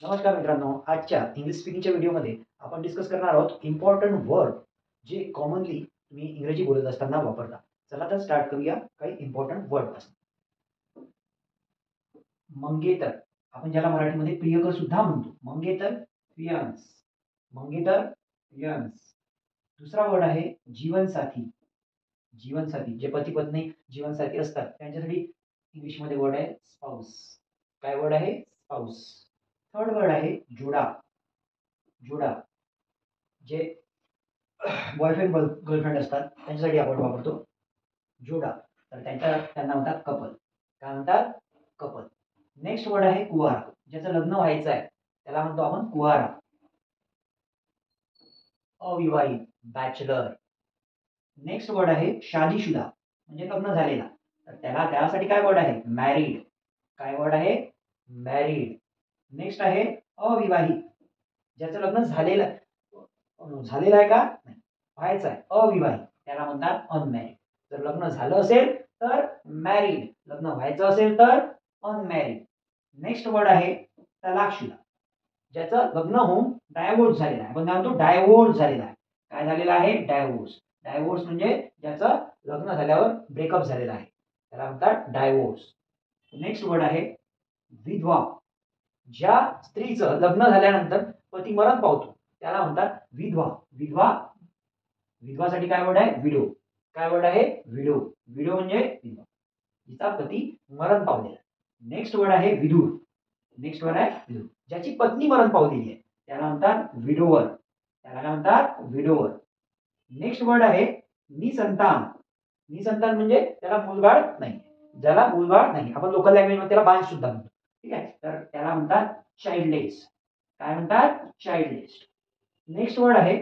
नमस्कार मित्रांनो, आजच्या इंग्लिश स्पीकिंगच्या व्हिडिओमध्ये आपण डिस्कस करणार आहोत इम्पॉर्टंट वर्ड जे कॉमनली तुम्ही इंग्रजी बोलत असताना वापरता. चला तर स्टार्ट करूया काही इम्पॉर्टंट वर्ड पासून. मंगेतर, आपण ज्याला मराठीमध्ये प्रियकर सुद्धा म्हणतो. मंगेतर प्रियंस, मंगेतर प्रियंस. दुसरा वर्ड आहे जीवनसाथी. जीवनसाथी जे पती पत्नी जीवनसाथी असतात त्यांच्यासाठी इंग्लिशमध्ये वर्ड आहे स्पाउस. काय वर्ड आहे? स्पाउस. थर्ड वर्ड आहे जोडा. जोडा जे बॉयफ्रेंड गर्लफ्रेंड असतात त्यांच्यासाठी आपण वापरतो जोडा. तर त्यांना म्हणतात कपल. काय म्हणतात? कपल. नेक्स्ट वर्ड आहे कुवारा. ज्याचं लग्न व्हायचं आहे त्याला म्हणतो आपण कुवारा. अविवाहित, बॅचलर. नेक्स्ट वर्ड आहे शादीशुदा म्हणजे लग्न झालेला. तर त्यासाठी काय वर्ड आहे? मॅरिड. काय वर्ड आहे? मॅरिड. नेक्स्ट आहे अविवाहित. ज्याचं लग्न झालेलं आहे का? नाही, व्हायचं आहे. अविवाहित त्याला म्हणतात अनमॅरिड. जर लग्न झालं असेल तर मॅरिड, लग्न व्हायचं असेल तर अनमॅरिड. नेक्स्ट वर्ड आहे तलाकशुदा. ज्याचं लग्न होऊन डायव्होर्स झालेला आहे. आपण म्हणतो डायव्होर्स झालेला आहे. काय झालेला आहे? डायव्होर्स. डायव्होर्स म्हणजे ज्याचं लग्न झाल्यावर ब्रेकअप झालेला आहे त्याला म्हणतात डायव्होर्स. नेक्स्ट वर्ड आहे विधवा. ज्या स्त्रीचं लग्न झाल्यानंतर पती मरण पावतो त्याला म्हणतात विधवा. विधवा. विधवासाठी काय वर्ड आहे? विडो. काय वर्ड आहे? विडो. विडो म्हणजे विधवा, जिचा पती मरण पावलेला. नेक्स्ट वर्ड आहे विधूर. नेक्स्ट वर्ड आहे विधूर. ज्याची पत्नी मरण पावलेली आहे त्याला म्हणतात विडोवर. त्याला काय म्हणतात? विडोवर. नेक्स्ट वर्ड आहे निसंतान. निसंतान म्हणजे त्याला मुलबाळ नाही. ज्याला मुलबाळ नाही, आपण लोकल लँग्वेज मध्ये त्याला बांझ सुद्धा म्हणतो. ठीक आहे, तर त्याला म्हणतात चाइल्डलेस. काय म्हणतात? चाइल्डलेस. नेक्स्ट वर्ड आहे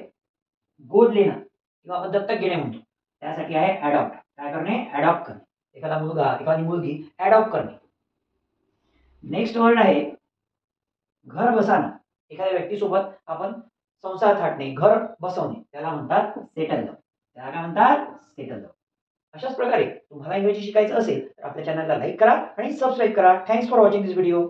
गोद लेणं किंवा आपण दत्तक घेणे म्हणतो. त्यासाठी आहे अडॉप्ट. काय करणे? अडॉप्ट करणे. एखादा मुलगा एखादी मुलगी अडॉप्ट करणे. नेक्स्ट वर्ड आहे घर बसाना. एखाद्या व्यक्तीसोबत आपण संसार थाटणे, घर बसवणे त्याला म्हणतात सेटल डाऊन. त्याला काय म्हणतात? Settle down. अशाच प्रकारे तुम्हाला इंग्रजी शिकायचं असेल तर आपल्या चॅनलला लाईक करा आणि सबस्क्राईब करा. Thanks for watching this video.